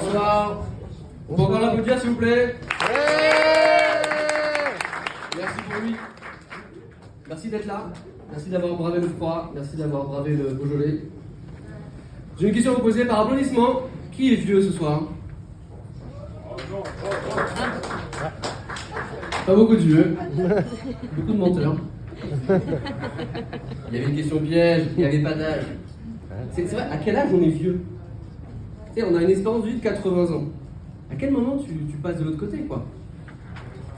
Bonsoir. On va encore l'applaudir s'il vous plaît. Merci pour lui. Merci d'être là. Merci d'avoir bravé le froid. Merci d'avoir bravé le Beaujolais. J'ai une question à vous poser par applaudissement. Qui est vieux ce soir? Pas beaucoup de vieux. Beaucoup de menteurs. Il y avait une question piège, il n'y avait pas d'âge. C'est vrai, à quel âge on est vieux? Tu sais, on a une espérance de vie de 80 ans. À quel moment tu passes de l'autre côté, quoi?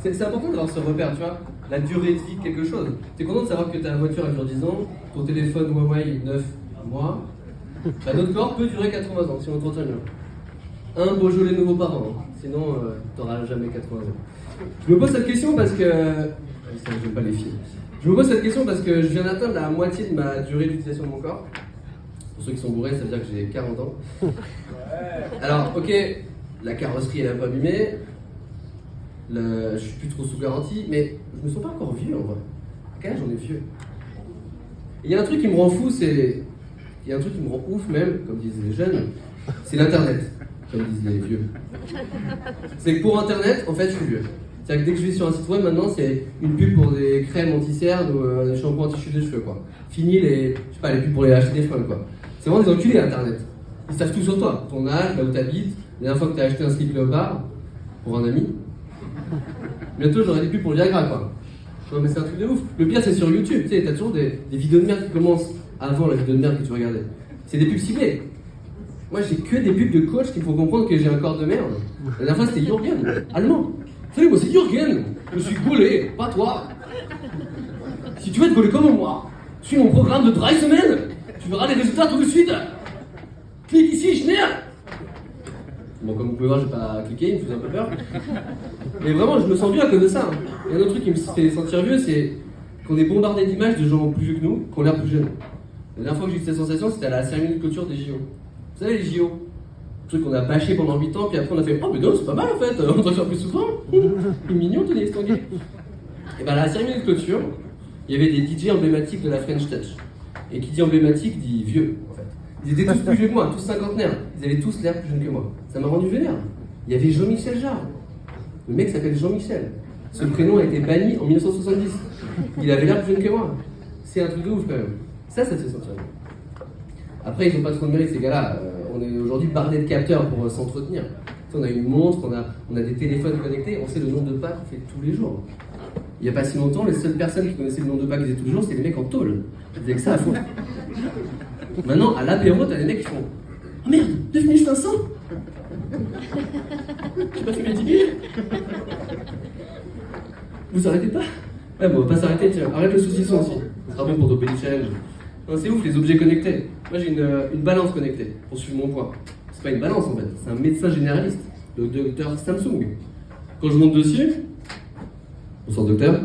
C'est important d'avoir ce repère, tu vois, la durée de vie de quelque chose. T'es content de savoir que ta voiture a duré 10 ans, ton téléphone Huawei 9 mois. Bah, notre corps peut durer 80 ans si on t'entretient bien. Un Beaujolais nouveau par an, hein. Sinon t'auras jamais 80 ans. Je me pose cette question parce que... Je vais pas les filles. Je me pose cette question parce que je viens d'atteindre la moitié de ma durée d'utilisation de mon corps. Pour ceux qui sont bourrés, ça veut dire que j'ai 40 ans. Alors, ok, la carrosserie elle est un peu abîmée, je suis plus trop sous garantie, mais je me sens pas encore vieux en vrai. À quel âge on est vieux? Il y a un truc qui me rend fou, il y a un truc qui me rend ouf même, comme disent les jeunes, c'est l'internet, comme disent les vieux. C'est que pour internet, en fait, je suis vieux. C'est-à-dire que dès que je vais sur un site web, maintenant, c'est une pub pour des crèmes anti-cernes ou des shampoings anti-chute de cheveux, quoi. Fini les pubs pour les acheter des fringues, quoi. C'est vraiment des enculés, internet. Ils savent tout sur toi, ton âge, là où t'habites, la dernière fois que t'as acheté un slip léopard pour un ami. Bientôt, j'aurai des pubs pour Viagra, quoi. Non, mais c'est un truc de ouf. Le pire, c'est sur YouTube, tu sais, t'as toujours des vidéos de merde qui commencent avant la vidéo de merde que tu regardais. C'est des pubs ciblées. Moi, j'ai que des pubs de coach qui me font comprendre que j'ai un corps de merde. La dernière fois, c'était Jürgen, allemand. Salut, moi c'est Jürgen, je suis gaulé, pas toi. Si tu veux être gaulé comme moi, suis mon programme de 3 semaines, tu verras les résultats tout de suite. Clique ici, schner. Bon, comme vous pouvez voir, j'ai pas cliqué, il me faisait un peu peur. Mais vraiment, je me sens vieux à cause de ça. Et un autre truc qui me fait sentir vieux, c'est qu'on est bombardé d'images de gens plus vieux que nous, qui ont l'air plus jeunes. La dernière fois que j'ai eu cette sensation, c'était à la cérémonie de clôture des JO. Vous savez, les JO, un truc qu'on a bâché pendant 8 ans, puis après on a fait « Oh, mais non, c'est pas mal en fait, on doit faire plus souvent. Il est mignon, Tony Estanguet. » Et ben à la cérémonie de clôture, il y avait des DJ emblématiques de la French Touch. Et qui dit emblématique dit vieux, en fait. Ils étaient tous plus vieux que moi, tous cinquantenaires. Ils avaient tous l'air plus jeunes que moi. Ça m'a rendu vénère. Il y avait Jean-Michel Jarre. Le mec s'appelle Jean-Michel. Ce prénom a été banni en 1970. Il avait l'air plus jeune que moi. C'est un truc de ouf quand même. Ça te fait sentir bien. Après, ils n'ont pas trop de mérite, ces gars-là. On est aujourd'hui bardé de capteurs pour s'entretenir. On a une montre, on a des téléphones connectés, on sait le nombre de pas qu'on fait tous les jours. Il n'y a pas si longtemps, les seules personnes qui connaissaient le nombre de pas qu'ils faisaient tous les jours, c'était les mecs en tôle. Ils faisaient que ça à fond. Maintenant, à l'apéro, t'as des mecs qui font « Oh merde, 2500 ! J'ai pas fumé 10 000 ! Vous arrêtez pas ?» Ouais, bon, on va pas s'arrêter, tiens. Arrête le saucisson aussi. Ça sera bon pour ton petit challenge. Non, c'est ouf, les objets connectés. Moi, j'ai une balance connectée pour suivre mon poids. C'est pas une balance en fait, c'est un médecin généraliste, le docteur Samsung. Quand je monte dessus, bonsoir docteur,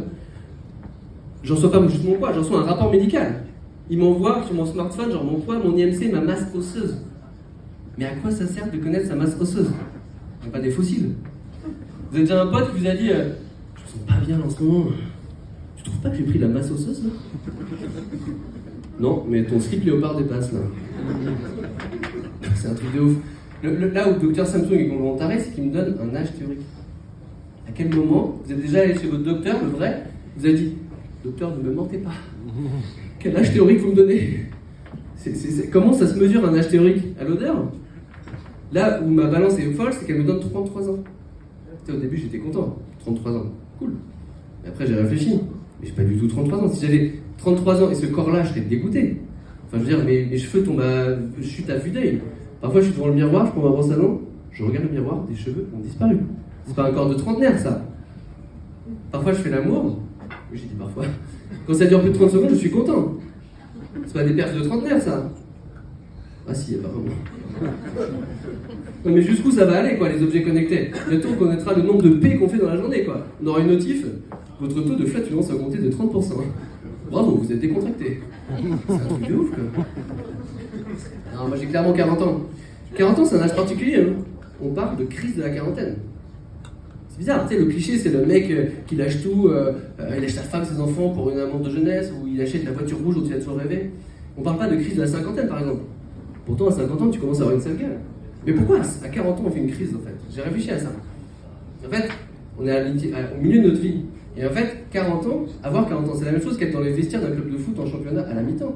je reçois pas juste mon poids, je reçois un rapport médical. Il m'envoie sur mon smartphone, genre mon poids, mon IMC, ma masse osseuse. Mais à quoi ça sert de connaître sa masse osseuse? Il n'y a pas des fossiles. Vous avez déjà un pote qui vous a dit je me sens pas bien en ce moment. Tu trouves pas que j'ai pris de la masse osseuse là? Non, mais ton slip léopard dépasse là. C'est un truc de ouf. Là où le docteur Samsung est complètement taré, c'est qu'il me donne un âge théorique. À quel moment vous êtes déjà allé chez votre docteur, le vrai, vous avez dit docteur, ne me mentez pas. Quel âge théorique vous me donnez? Comment ça se mesure un âge théorique? À l'odeur? Là où ma balance est folle, c'est qu'elle me donne 33 ans. Au début, j'étais content. 33 ans, cool. Et après, j'ai réfléchi. Mais j'ai pas du tout 33 ans. Si j'avais 33 ans et ce corps-là, je serais dégoûté. Enfin, je veux dire, mes cheveux tombent je chute à vue d'œil. Parfois, je suis devant le miroir, je prends ma brosse à dents, je regarde le miroir, des cheveux ont disparu. C'est pas un corps de trentenaire, ça. Parfois, je fais l'amour. J'ai dit parfois. Quand ça dure plus de 30 secondes, je suis content. C'est pas des perfs de trentenaire, ça. Ah si, apparemment. Non, mais jusqu'où ça va aller, quoi, les objets connectés? Bientôt, on connaîtra le nombre de P qu'on fait dans la journée, quoi. On aura une notif. Votre taux de flatulence a augmenté de 30%. Bravo, vous êtes décontracté. C'est un truc de ouf, quoi. Non, moi j'ai clairement 40 ans. 40 ans, c'est un âge particulier. Hein. On parle de crise de la quarantaine. C'est bizarre, tu sais, le cliché, c'est le mec qui lâche tout, il lâche sa femme, ses enfants pour une amour de jeunesse, ou il achète la voiture rouge dont il a toujours rêvé. On parle pas de crise de la cinquantaine, par exemple. Pourtant, à 50 ans, tu commences à avoir une sale gueule. Mais pourquoi à 40 ans on fait une crise en fait? J'ai réfléchi à ça. En fait, on est au milieu de notre vie. Et en fait, 40 ans, avoir 40 ans, c'est la même chose qu'être dans les vestiaires d'un club de foot en championnat à la mi-temps.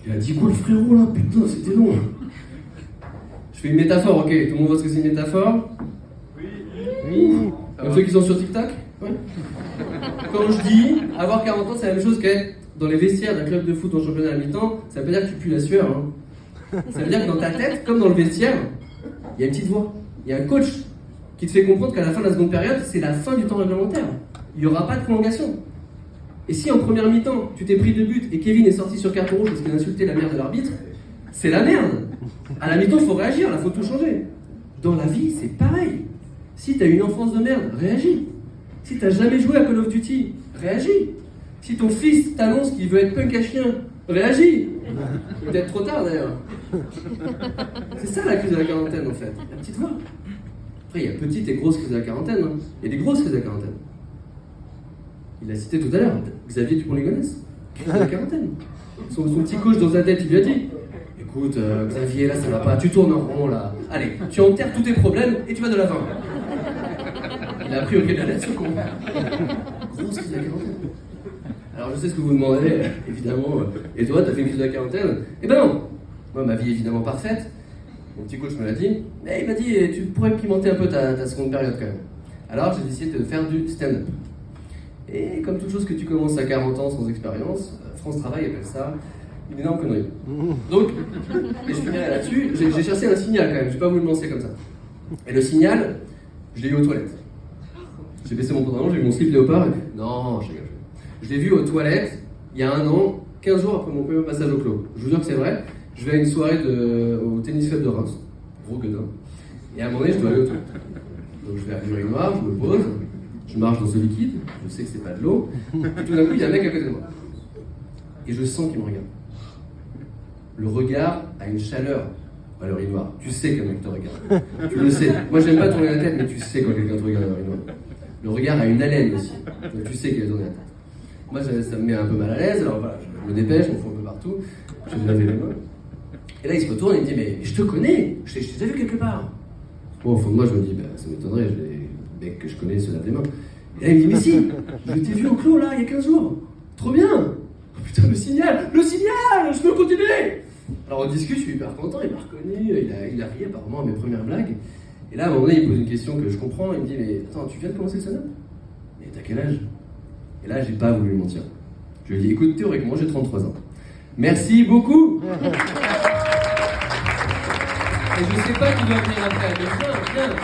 Il a dit quoi le frérot là? Putain, c'était long. Je fais une métaphore, ok? Tout le monde voit ce que c'est une métaphore? Oui. Comme ceux qui sont sur TikTok? Ouais. Quand je dis avoir 40 ans, c'est la même chose qu'être dans les vestiaires d'un club de foot en championnat à la mi-temps, ça veut pas dire que tu pues la sueur. Hein. Ça veut dire que dans ta tête, comme dans le vestiaire, il y a une petite voix. Il y a un coach qui te fait comprendre qu'à la fin de la seconde période, c'est la fin du temps réglementaire. Il n'y aura pas de prolongation. Et si en première mi-temps, tu t'es pris 2 buts et Kevin est sorti sur carton rouge parce qu'il a insulté la mère de l'arbitre, c'est la merde. À la mi-temps, il faut réagir, il faut tout changer. Dans la vie, c'est pareil. Si tu as une enfance de merde, réagis. Si tu n'as jamais joué à Call of Duty, réagis. Si ton fils t'annonce qu'il veut être punk à chien, réagis. Peut-être trop tard d'ailleurs. C'est ça la crise de la quarantaine en fait, la petite voix. Après, il y a petite et grosse crise de la quarantaine. Hein. Il y a des grosses crises de la quarantaine. Il l'a cité tout à l'heure, Xavier Dupont-Ligonnès, crise de la quarantaine. Son petit coach dans sa tête, il lui a dit écoute, Xavier, là ça va pas, tu tournes en rond là. Allez, tu enterres tous tes problèmes et tu vas de l'avant. Il a appris au pied de la lettre, ce con. Grosse crise de la quarantaine. Alors je sais ce que vous demandez, évidemment. Et toi, t'as fait une crise de la quarantaine? Eh ben non. Moi, ma vie est évidemment parfaite. Mon petit coach me l'a dit. Mais il m'a dit, tu pourrais pimenter un peu ta seconde période quand même. Alors j'ai décidé de faire du stand-up. Et comme toute chose que tu commences à 40 ans sans expérience, France Travail appelle ça une énorme connerie. Donc, et je finirai là-dessus, j'ai cherché un signal quand même, je vais pas vous le lancer comme ça. Et le signal, je l'ai eu aux toilettes. J'ai baissé mon pantalon, j'ai eu mon slip léopard, et... non, je rigole. Je l'ai vu aux toilettes, il y a 1 an, 15 jours après mon premier passage au clos. Je vous jure que c'est vrai, je vais à une soirée au tennis club de Reims, gros gueudin, et à un moment donné, je dois aller aux toilettes. Donc je vais à l'urinoir, je me pose, je marche dans ce liquide, je sais que c'est pas de l'eau, et tout d'un coup, il y a un mec à côté de moi. Et je sens qu'il me regarde. Le regard a une chaleur à l'urinoir. Tu sais qu'un mec te regarde. Tu le sais. Moi, j'aime pas tourner la tête, mais tu sais quand quelqu'un te regarde à l'urinoir. Le regard a une haleine aussi. Donc tu sais qu'il a tourné la tête. Moi, ça me met un peu mal à l'aise, alors voilà, je me dépêche, on fout un peu partout, je vais me laver les mains. Et là, il se retourne et il me dit mais je te connais, je t'ai déjà vu quelque part. Bon, au fond de moi, je me dis ça m'étonnerait, les mecs que je connais se lavent les mains. Et là, il me dit mais si, je t'ai vu au clos là, il y a 15 jours. Trop bien. Oh, putain, le signal, je peux continuer. Alors on discute, je suis hyper content, il m'a reconnu, il a ri apparemment à mes premières blagues. Et là, à un moment donné, il me pose une question que je comprends, il me dit mais attends, tu viens de commencer le stand-up? Mais t'as quel âge? Et là, j'ai pas voulu lui mentir. Je lui ai dit écoute, théoriquement, j'ai 33 ans. Merci beaucoup. Et je sais pas qui doit venir après, mais viens.